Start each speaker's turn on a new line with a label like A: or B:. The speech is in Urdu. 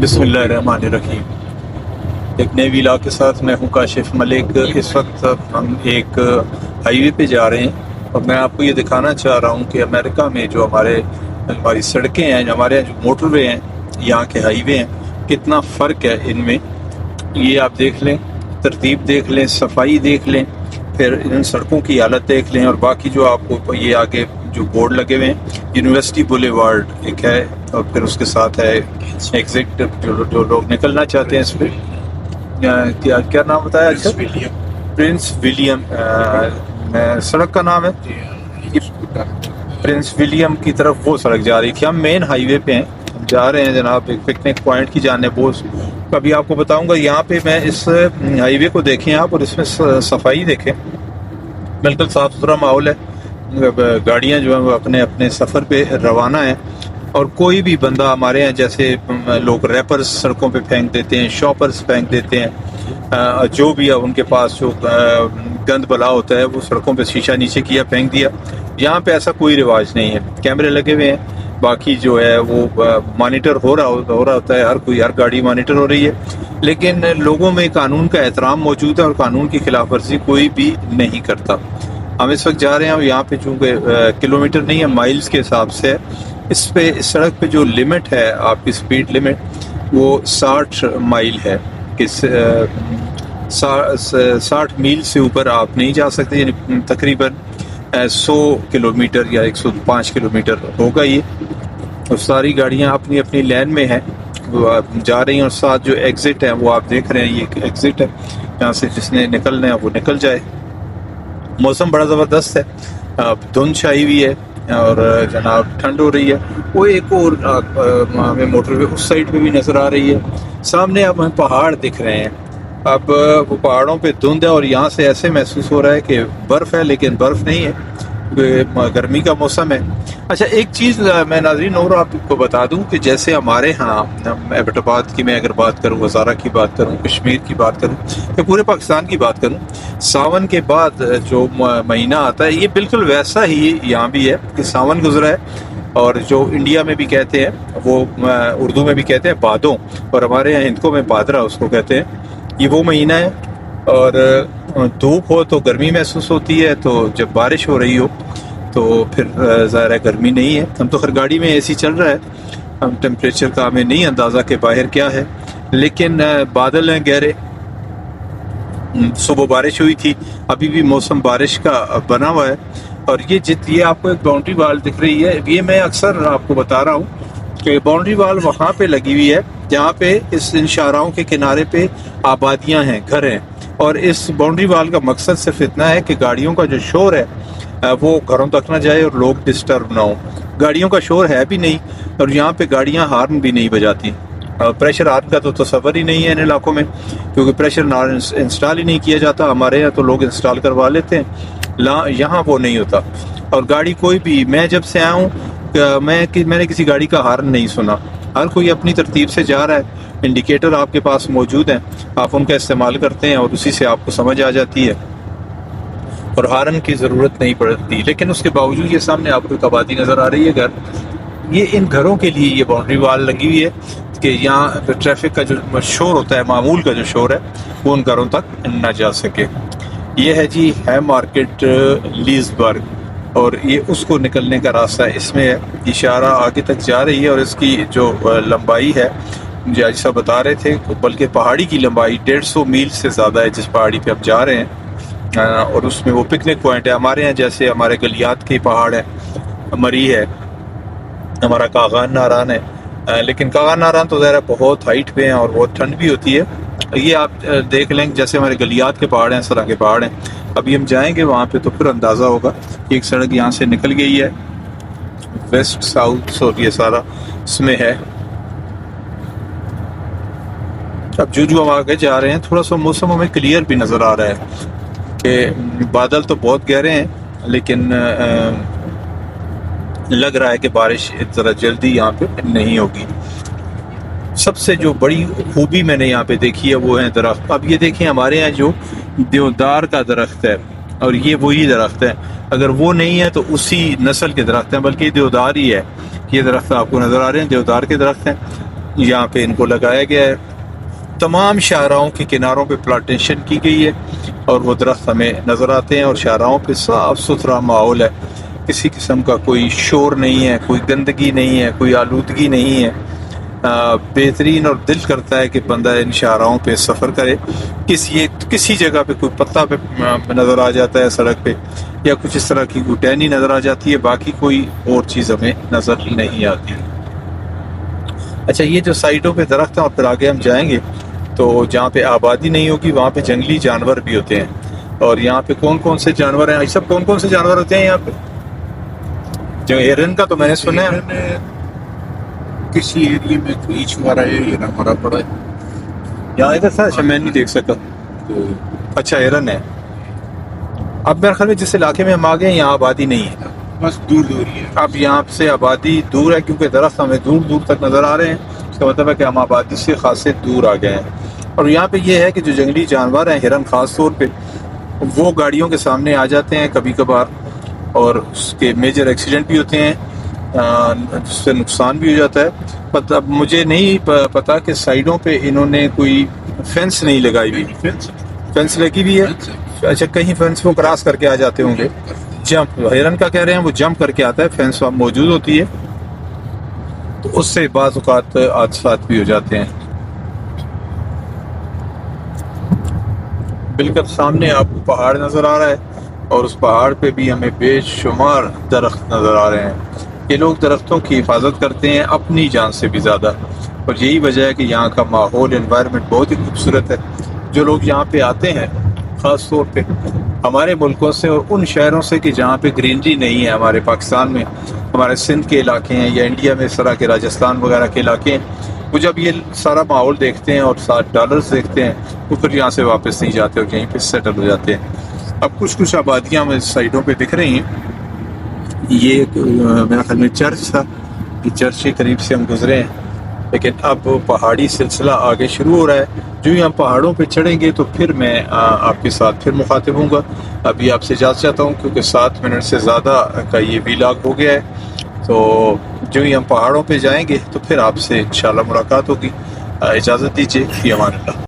A: بسم اللہ الرحمن الرحیم۔ ایک نئے ویلاگ کے ساتھ میں ہوں کاشف ملک۔ اس وقت ہم ایک ہائی وے پہ جا رہے ہیں اور میں آپ کو یہ دکھانا چاہ رہا ہوں کہ امریکہ میں جو ہماری سڑکیں ہیں، ہمارے یہاں جو موٹر وے ہیں، یہاں کے ہائی وے ہیں، کتنا فرق ہے ان میں۔ یہ آپ دیکھ لیں، ترتیب دیکھ لیں، صفائی دیکھ لیں، پھر ان سڑکوں کی حالت دیکھ لیں، اور باقی جو آپ کو یہ آگے جو بورڈ لگے ہوئے ہیں، یونیورسٹی بولیوارڈ ایک ہے، اور پھر اس کے ساتھ ہے ایگزٹ، جو لوگ نکلنا چاہتے ہیں اس پہ کیا نام بتایا؟ اچھا، پرنس ولیم سڑک کا نام ہے، پرنس ولیم کی طرف وہ سڑک جا رہی تھی۔ ہم مین ہائی وے پہ ہیں، ہم جا رہے ہیں جناب ایک پکنک پوائنٹ کی جانب۔ وہ کبھی آپ کو بتاؤں گا یہاں پہ میں اس ہائی وے کو دیکھیں آپ، اور اس میں صفائی دیکھیں، بالکل صاف ستھرا ماحول ہے۔ گاڑیاں جو ہیں وہ اپنے اپنے سفر پہ روانہ ہیں، اور کوئی بھی بندہ ہمارے ہیں جیسے لوگ ریپرز سڑکوں پہ پھینک دیتے ہیں، شاپرز پھینک دیتے ہیں، جو بھی ہے ان کے پاس جو گند بلا ہوتا ہے وہ سڑکوں پہ شیشہ نیچے کیا، پھینک دیا۔ یہاں پہ ایسا کوئی رواج نہیں ہے، کیمرے لگے ہوئے ہیں، باقی جو ہے وہ مانیٹر ہو رہا ہوتا ہے، ہر گاڑی مانیٹر ہو رہی ہے، لیکن لوگوں میں قانون کا احترام موجود ہے اور قانون کی خلاف ورزی کوئی بھی نہیں کرتا۔ ہم اس وقت جا رہے ہیں، اور یہاں پہ چونکہ کلومیٹر نہیں ہے، مائلز کے حساب سے ہے۔ اس سڑک پہ جو لمٹ ہے آپ کی سپیڈ لمٹ، وہ 60 مائل ہے، کہ 60 میل سے اوپر آپ نہیں جا سکتے، یعنی تقریباً 100 کلومیٹر یا 105 کلومیٹر ہوگا یہ۔ اور ساری گاڑیاں اپنی اپنی لین میں ہیں، وہ جا رہی ہیں، اور ساتھ جو ایگزٹ ہے وہ آپ دیکھ رہے ہیں، یہ ایک ایگزٹ ہے، یہاں سے جس نے نکلنا ہے وہ نکل جائے۔ موسم بڑا زبردست ہے، دھند چھائی ہوئی ہے، اور جناب ٹھنڈ ہو رہی ہے۔ وہ ایک اور ہمیں موٹر وے اس سائڈ پہ بھی نظر آ رہی ہے۔ سامنے اب ہمیں پہاڑ دکھ رہے ہیں، اب وہ پہاڑوں پہ دھند ہے، اور یہاں سے ایسے محسوس ہو رہا ہے کہ برف ہے، لیکن برف نہیں ہے، گرمی کا موسم ہے۔ اچھا، ایک چیز میں ناظرین اور آپ کو بتا دوں کہ جیسے ہمارے ہاں ایبٹ آباد کی میں اگر بات کروں، ہزارہ کی بات کروں، کشمیر کی بات کروں، یا پورے پاکستان کی بات کروں، ساون کے بعد جو مہینہ آتا ہے یہ بالکل ویسا ہی یہاں بھی ہے کہ ساون گزرا ہے، اور جو انڈیا میں بھی کہتے ہیں، وہ اردو میں بھی کہتے ہیں بادوں، اور ہمارے یہاں ہندکوں میں بادرہ اس کو کہتے ہیں۔ یہ وہ مہینہ ہے، اور دھوپ ہو تو گرمی محسوس ہوتی ہے، تو جب بارش ہو رہی ہو تو پھر ظاہر ہے گرمی نہیں ہے۔ ہم تو خیر گاڑی میں اے سی چل رہا ہے، ہم ٹیمپریچر کا ہمیں نہیں اندازہ کہ باہر کیا ہے، لیکن بادل ہیں گہرے۔ صبح بارش ہوئی تھی، ابھی بھی موسم بارش کا بنا ہوا ہے، اور یہ آپ کو ایک باؤنڈری وال دکھ رہی ہے، یہ میں اکثر آپ کو بتا رہا ہوں کہ باؤنڈری وال وہاں پہ لگی ہوئی ہے جہاں پہ ان شاہراہوں کے کنارے پہ آبادیاں ہیں، گھر ہیں، اور اس باؤنڈری وال کا مقصد صرف اتنا ہے کہ گاڑیوں کا جو شور ہے وہ گھروں تک نہ جائے اور لوگ ڈسٹرب نہ ہوں۔ گاڑیوں کا شور ہے بھی نہیں، اور یہاں پہ گاڑیاں ہارن بھی نہیں بجاتی۔ پریشر ہارن کا تو تصور ہی نہیں ہے ان علاقوں میں، کیونکہ پریشر ہارن انسٹال ہی نہیں کیا جاتا۔ ہمارے یہاں تو لوگ انسٹال کروا لیتے ہیں، یہاں وہ نہیں ہوتا۔ اور گاڑی کوئی بھی، میں جب سے آیا ہوں میں نے کسی گاڑی کا ہارن نہیں سنا، ہر کوئی اپنی ترتیب سے جا رہا ہے۔ انڈیکیٹر آپ کے پاس موجود ہیں، آپ ان کا استعمال کرتے ہیں، اور اسی سے آپ کو سمجھ آ جاتی ہے، اور ہارن کی ضرورت نہیں پڑتی۔ لیکن اس کے باوجود یہ سامنے آپ کو ایک آبادی نظر آ رہی ہے، گھر، یہ ان گھروں کے لیے یہ باؤنڈری وال لگی ہوئی ہے کہ یہاں ٹریفک کا جو شور ہوتا ہے، معمول کا جو شور ہے، وہ ان گھروں تک نہ جا سکے۔ یہ ہے جی ہے مارکیٹ لیزبرگ، اور یہ اس کو نکلنے کا راستہ اس میں ہے۔ اشارہ آگے تک جا رہی ہے، اور اس کی جو لمبائی ہے جیسا بتا رہے تھے، بلکہ پہاڑی کی لمبائی 150 میل سے زیادہ ہے جس پہاڑی پہ اب جا رہے ہیں، اور اس میں وہ پکنک پوائنٹ ہے۔ ہمارے ہیں جیسے ہمارے گلیات کے پہاڑ ہے، مری ہے، ہمارا کاغان ناران ہے، لیکن کاغان ناران تو ظاہر بہت ہائٹ پہ ہیں اور بہت ٹھنڈ بھی ہوتی ہے۔ یہ آپ دیکھ لیں جیسے ہمارے گلیات کے پہاڑ ہیں، اس طرح کے پہاڑ ہیں۔ ابھی ہم جائیں گے وہاں پہ تو پھر اندازہ ہوگا۔ ایک سڑک یہاں سے نکل گئی ہے ویسٹ ساؤتھ، اور یہ سارا اس میں ہے۔ اب جو ہم آگے جا رہے ہیں، تھوڑا سا موسم ہمیں کلیئر بھی نظر آ رہا ہے کہ بادل تو بہت گہرے ہیں، لیکن لگ رہا ہے کہ بارش ذرا جلدی یہاں پہ نہیں ہوگی۔ سب سے جو بڑی خوبی میں نے یہاں پہ دیکھی ہے وہ ہے درخت۔ اب یہ دیکھیں ہمارے یہاں جو دیودار کا درخت ہے، اور یہ وہی درخت ہے، اگر وہ نہیں ہے تو اسی نسل کے درخت ہیں، بلکہ یہ دیودار ہی ہے۔ یہ درخت آپ کو نظر آ رہے ہیں، دیودار کے درخت ہیں۔ یہاں پہ ان کو لگایا گیا ہے. تمام شاہراہوں کے کناروں پہ پلانٹیشن کی گئی ہے اور وہ درخت ہمیں نظر آتے ہیں، اور شاہراہوں پہ صاف ستھرا ماحول ہے، کسی قسم کا کوئی شور نہیں ہے، کوئی گندگی نہیں ہے، کوئی آلودگی نہیں ہے. بہترین، اور دل کرتا ہے کہ بندہ ان شاہراہوں پہ سفر کرے. کسی جگہ پہ کوئی پتا پہ نظر آ جاتا ہے سڑک پہ، یا کچھ اس طرح کی کوئی ٹہنی نظر آ جاتی ہے، باقی کوئی اور چیز ہمیں نظر نہیں آتی. اچھا، یہ جو سائڈوں پہ درخت ہیں، اور پھر آگے ہم جائیں گے تو جہاں پہ آبادی نہیں ہوگی وہاں پہ جنگلی جانور بھی ہوتے ہیں. اور یہاں پہ کون کون سے جانور ہیں؟ یہ سب کون کون سے جانور ہوتے ہیں یہاں پہ؟ جو ہرن کا تو میں نے سنا ہے
B: کسی ایریے میں ریچھ ہمارا ایریا ہمارا پڑا ہے.
A: یہاں ادھر تھا. اچھا، میں نہیں دیکھ سکا.
B: تو
A: اچھا، ہرن ہے. اب میرے خیال میں جس علاقے میں ہم آ گئے ہیں یہاں آبادی نہیں ہے.
B: بس دور دور ہی ہے.
A: اب یہاں سے آبادی دور ہے کیونکہ درخت ہمیں دور دور تک نظر آ رہے ہیں. اس کا مطلب ہے کہ ہم آبادی سے خاصے دور آ گئے ہیں. اور یہاں پہ یہ ہے کہ جو جنگلی جانور ہیں، ہرن خاص طور پہ، وہ گاڑیوں کے سامنے آ جاتے ہیں کبھی کبھار، اور اس کے میجر ایکسیڈنٹ بھی ہوتے ہیں، جس سے نقصان بھی ہو جاتا ہے. اب مجھے نہیں پتا کہ سائڈوں پہ انہوں نے کوئی فینس نہیں لگائی ہوئی. فینس لگی ہوئی ہے. اچھا، کہیں فینس کو کراس کر کے آ جاتے ہوں گے. جمپ، ہرن کا کہہ رہے ہیں وہ جمپ کر کے آتا ہے، فینس موجود ہوتی ہے تو اس سے بعض اوقات حادثات بھی ہو جاتے ہیں. بالکل سامنے آپ کو پہاڑ نظر آ رہا ہے، اور اس پہاڑ پہ بھی ہمیں بے شمار درخت نظر آ رہے ہیں. یہ لوگ درختوں کی حفاظت کرتے ہیں اپنی جان سے بھی زیادہ، اور یہی وجہ ہے کہ یہاں کا ماحول، انوائرمنٹ بہت ہی خوبصورت ہے. جو لوگ یہاں پہ آتے ہیں خاص طور پہ ہمارے ملکوں سے اور ان شہروں سے کہ جہاں پہ گرینری نہیں ہے، ہمارے پاکستان میں ہمارے سندھ کے علاقے ہیں، یا انڈیا میں اس طرح کے راجستھان وغیرہ کے علاقے ہیں، وہ جب یہ سارا ماحول دیکھتے ہیں اور $7 دیکھتے ہیں تو پھر یہاں سے واپس نہیں جاتے اور یہیں پہ سیٹل ہو جاتے ہیں. اب کچھ آبادیاں ہمیں سائڈوں پہ دکھ رہی ہیں. یہ میرا خیال میں چرچ تھا، یہ چرچ کے قریب سے ہم گزرے ہیں، لیکن اب پہاڑی سلسلہ آگے شروع ہو رہا ہے. جو ہی ہم پہاڑوں پہ چڑھیں گے تو پھر میں آپ کے ساتھ پھر مخاطب ہوں گا. ابھی آپ سے اجازت چاہتا ہوں کیونکہ 7 منٹ سے زیادہ کا یہ ویلاگ ہو گیا ہے. تو جو ہی ہم پہاڑوں پہ جائیں گے تو پھر آپ سے انشاءاللہ ملاقات ہوگی. اجازت دیجیے، فی امان اللہ.